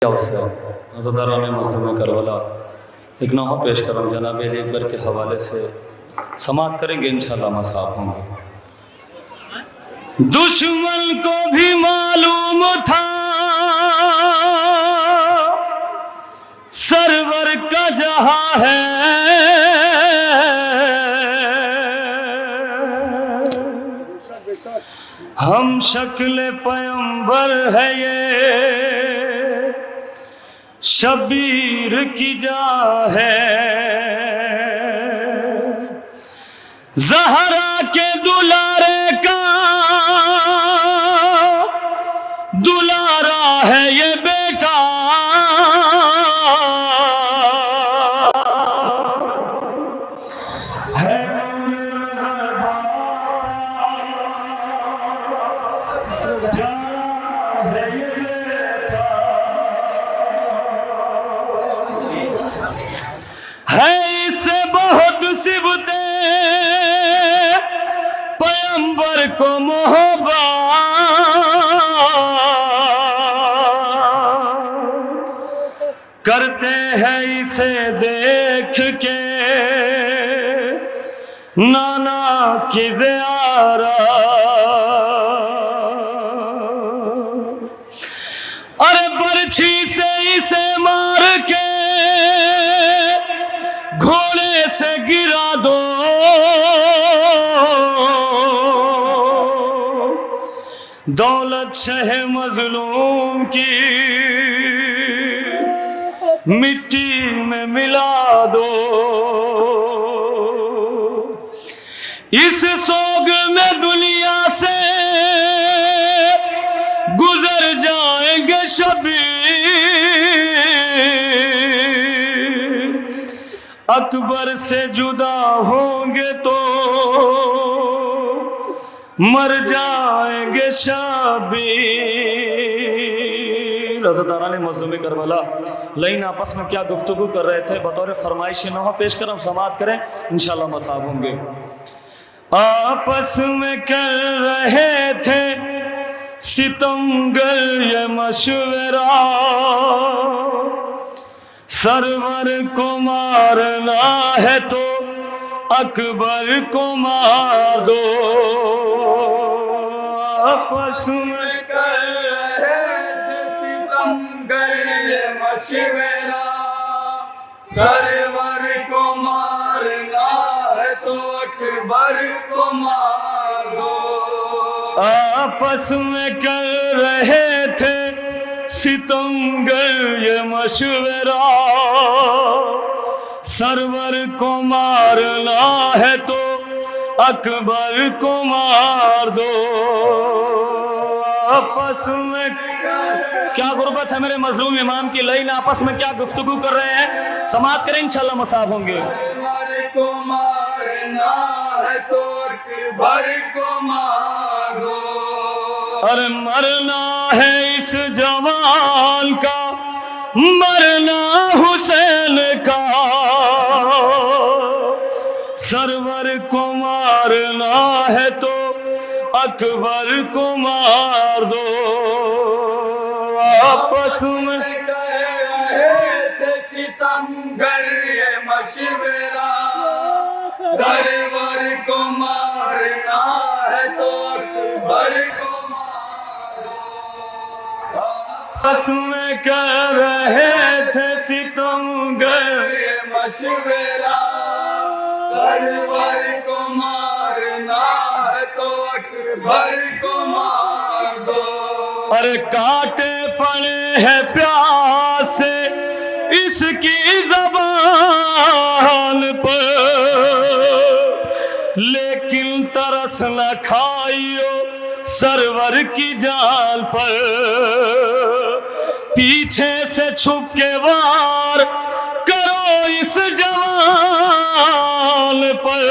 عزاداران مظلوم کربلا ایک نوحہ پیش کروں جناب علی اکبر کے حوالے سے سماعت کریں گے انشاءاللہ مصاب ہوں گے۔ دشمن کو بھی معلوم تھا سرور کا جہاں ہے، ہم شکل پیغمبر ہے یہ شبیر کی جا ہے، زہرا کے دلارے کا دلارا ہے یہ بیٹا، ہے نور نظر جانا ہے یہ بیٹا، ہے اسے بہت صبتیں پیغمبر کو محبت، کرتے ہیں اسے دیکھ کے نانا کی زیارت، ارے برچھی سے اسے مار کے گھوڑے سے گرا دو، دولت شہ مظلوم کی مٹی میں ملا دو، اس سوگ میں دنیا سے گزر جائیں گے شبیر، اکبر سے جدا ہوں گے تو مر جائیں گے شبیر۔ عزاداران مظلوم کربلا لائن آپس میں کیا گفتگو کر رہے تھے بطور فرمائش نوحہ پیش کریں، سماعت کریں انشاءاللہ مصاب ہوں گے۔ آپس میں کر رہے تھے ستمگر یہ مشورہ، سرور کو مارنا ہے تو اکبر کو مار دو، آپس میں کر رہے تھے ستمگر یہ مشورہ، سرور کو مارنا ہے تو اکبر کو مار دو، آپس میں کر رہے تھے ستمگر یہ مشورہ، سرور کو مارنا ہے تو اکبر کو مار دو، آپس میں کیا غربت ہے میرے مظلوم امام کی لائن آپس میں کیا گفتگو کر رہے ہیں، سماعت کریں انشاءاللہ مصاب ہوں گے۔ سرور کو مارنا ہے تو اکبر کو مار دو، اور مرنا ہے اس جوان کا، مرنا حسین کا، سرور کو مارنا ہے تو اکبر کو مار دو، آپس میں کر رہے تھے ستمگر یہ مشورہ، سرور کو مارنا ہے تو اکبر کو مار دو، آپس میں کر رہے تھے ستمگر یہ مشورہ، سرور کو مارنا ہے تو اکبر کو مار دو، ارے کانٹے پڑے ہیں پیاس سے اس کی زبان پر، لیکن ترس نہ کھائیو سرور کی جان پر، پیچھے سے چھپ کے وار کرو اس جوان پر،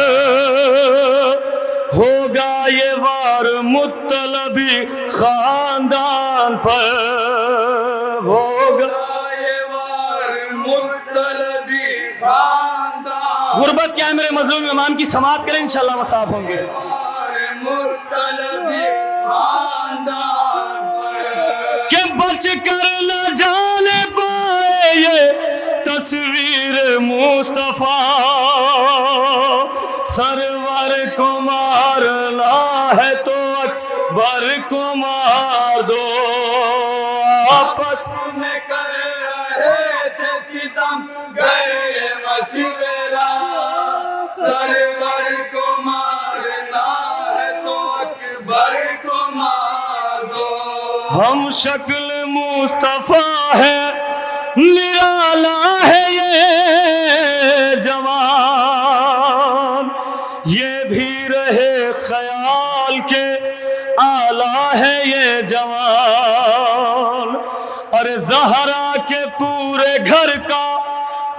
ہوگا یہ وار مطلبی خاندان پر، ہوگا یہ وار مطلبی خاندان، غربت کیا ہے میرے مظلوم امام کی، سماعت کریں انشاءاللہ مصاب ہوں گے۔ وار مطلبی خاندان پر، کہ بچ کر نہ جانے ہے تو اکبر کو مار دو، آپس میں کر رہے تھے ستم گر مشورہ، سرور کو مارنا ہے تو اکبر کو مار دو۔ ہم شکل مصطفیٰ ہے نرالا ہے یہ جوان، یہ بھی رہے خیال کے آلہ ہے یہ جوان، اور زہرا کے پورے گھر کا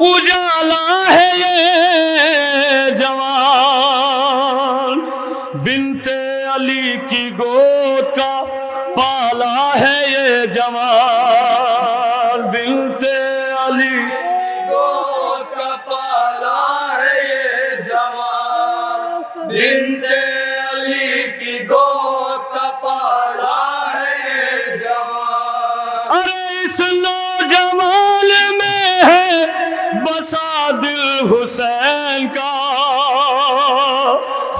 اجالا ہے یہ جوان، بنت علی کی گود کا پالا ہے یہ جوان، بنت علی گود کا پالا ہے یہ جوان، بنت علی کی گود کا پالا ہے یہ جوان۔ ارے اس نوجوان میں ہے بسا دل حسین کا،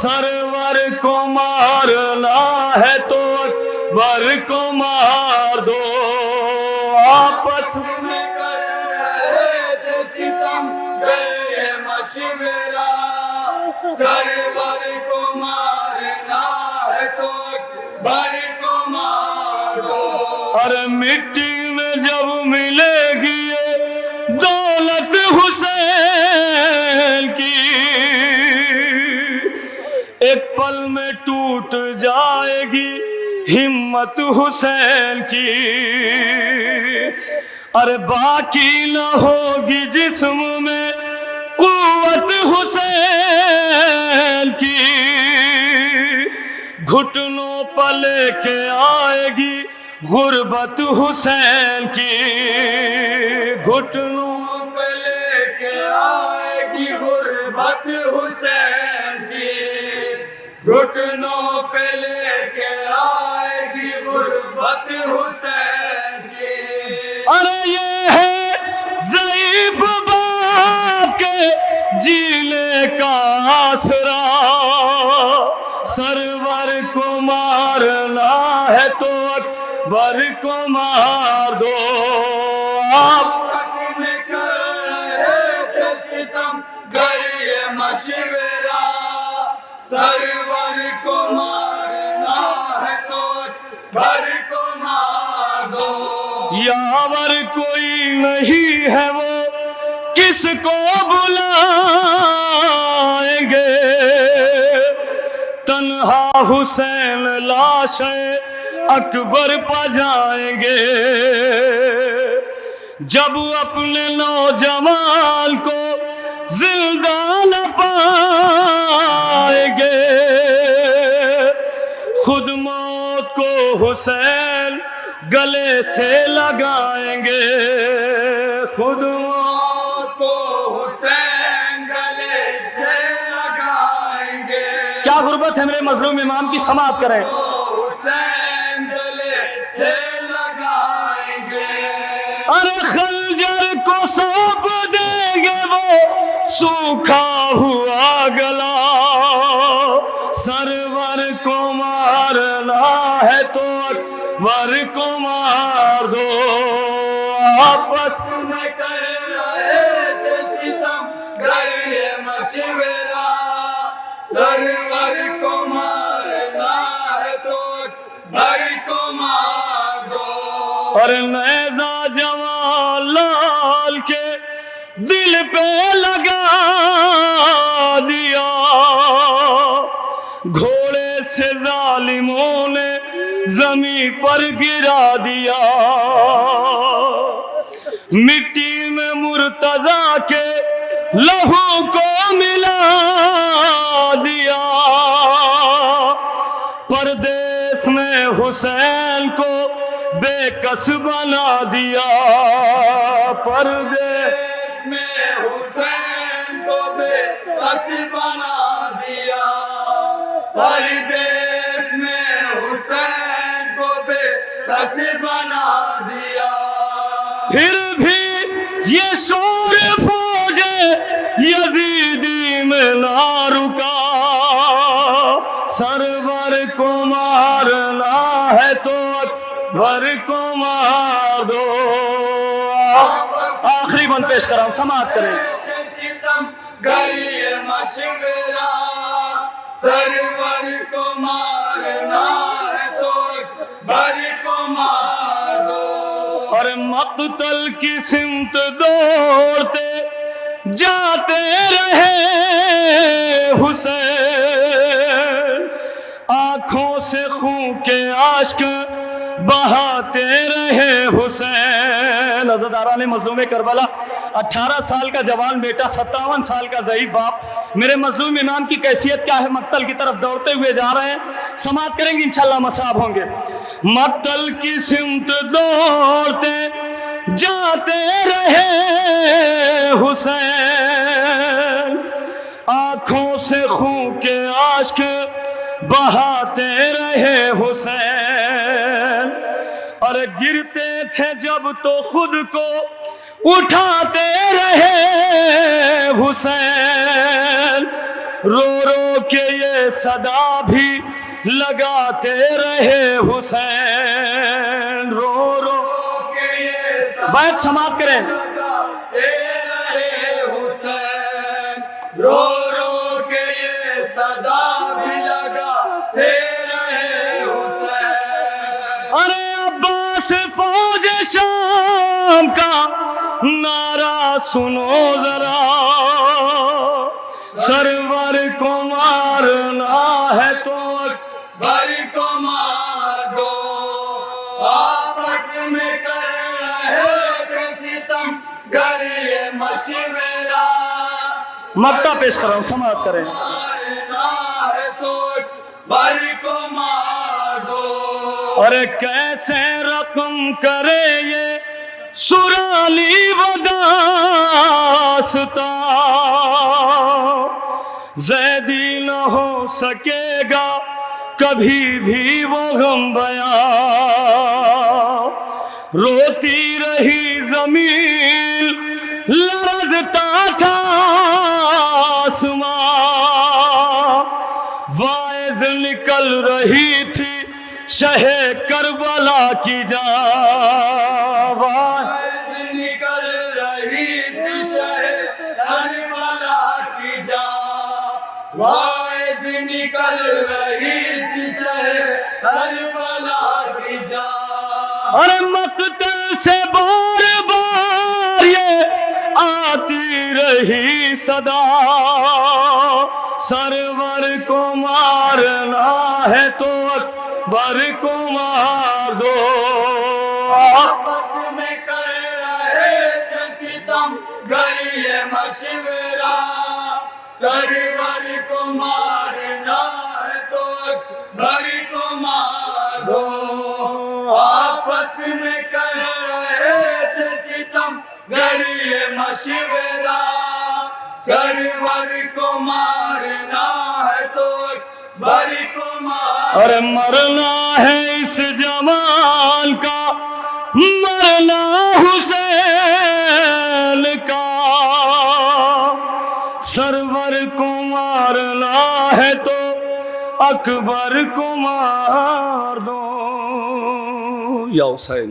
سرور کو مارنا ہے تو اکبر کو مار دو، آپس میں کر رہے تھے ستم گر مشورہ، سرور کو مارنا ہے تو اکبر کو مار دو۔ اور مٹی میں جب ملے گی یہ دولت حسین کی، ایک پل میں ٹوٹ جائے گی ہمت حسین کی، اور باقی نہ ہوگی جسم میں قوت حسین کی، گھٹنوں پر لے کے آئے گی غربت حسین کی، گھٹنوں پہ لے کے آئے گی غربت حسین کی، گھٹنوں پہ لے کے آئے گی غربت حسین کی۔ ارے یہ ہے ضعیف باپ کے جینے کا آسرا، سرور کو مارنا ہے تو اکبر کو مار دو، آپ میں کر رہے تھے ستم گر مشورہ، سرور کو مارنا ہے تو اکبر کو مار دو۔ یاور کوئی نہیں ہے وہ کس کو بلائیں گے، تنہا حسین لاش اکبر پا جائیں گے، جب اپنے نوجوان کو زندہ نہ پائیں گے، خود موت کو حسین گلے سے لگائیں گے، خود موت کو حسین گلے سے لگائیں گے، کیا غربت ہے میرے مظلوم امام کی، سماعت کریں۔ حسین گلے سے لگائیں گے، ارے خنجر کو سونپ دیں گے وہ سوکھا ہوا گلا، سرور کو مارنا ہے تو اکبر کو مار دو، آپس میں کر رہے تھے ستم گر مشورہ، سرور کو مارنا ہے تو اکبر کو مار دو۔ اور نیزہ جوان لال کے دل پہ لگا دیا، گھوڑے سے ظالموں نے زمین پر گرا دیا، مٹی میں مرتضیٰ کے لہو کو ملا دیا، پردیس میں حسین کو بے کس بنا دیا، پردیس میں حسین کو بے کس بنا دیا، پردیس میں حسین کو بے کس بنا دیا۔ پھر بھی یہ شور فوج یزیدی میں نہ رکا، سرور کو اکبر کو مار دو. آخری بند پیش کر رہا ہوں, سماعت کریں. ستم گر یہ مشورہ سرور کو مارنا ہے تو اکبر کو مار دو. اور مقتل کی سمت دوڑتے جاتے رہے حسین, آنکھوں سے خون کے اشک بہاتے رہے حسین. عزاداران مظلوم کربلا, 18 سال کا جوان بیٹا, 57 سال کا ضعیف باپ, میرے مظلوم امام کی کیفیت کیا ہے؟ مقتل کی طرف دوڑتے ہوئے جا رہے ہیں, سماعت کریں گے انشاءاللہ مصاب ہوں گے. مقتل کی سمت دوڑتے جاتے رہے حسین, آنکھوں سے خون کے اشک بہاتے رہے حسین. اور گرتے تھے جب تو خود کو اٹھاتے رہے حسین, رو رو کے یہ صدا بھی لگاتے رہے حسین, رو رو کہ یہ بیت سماعت کریں. رہے حسین, رو رو کے یہ صدا بھی لگاتے رہے حسین. ارے عباس فوج شام کا نعرہ سنو ذرا, سرور کو مارنا ہے تو اکبر کو مار دو. آپس میں کر رہے تھے ستم گر یہ مشورہ مقطع پیش کر رہا ہوں, سماعت کریں. مارنا ہے تو اکبر کو مار دو. اور کیسے رقم کرے یہ سرالی وداستہ, زیدی نہ ہو سکے گا کبھی بھی وہ غم بیان. روتی رہی زمین, لرزتا تھا آسمان, وائز نکل رہی تھی شہ کربلا کی جان. نکل رہی تھی شہ کربلا کی جان, وائز نکل رہی تھی شہ کربلا کی جان. اور مقتل سے بار بار یہ آتی رہی صدا, سرور کو مارنا ہے تو اکبر کو مار دو. آپس میں کر رہے تھے ستم گر یہ مشورہ, سرور کو مارنا ہے تو اکبر کو مار دو. آپس میں کر رہے تھے ستم گر یہ مشورہ, سرور کو مارنا ہے تو اکبر کو مار. اور مرنا ہے اس جمال کا, مرنا حسین کا, سرور کو مارنا ہے تو اکبر کو مار دو. یا حسین.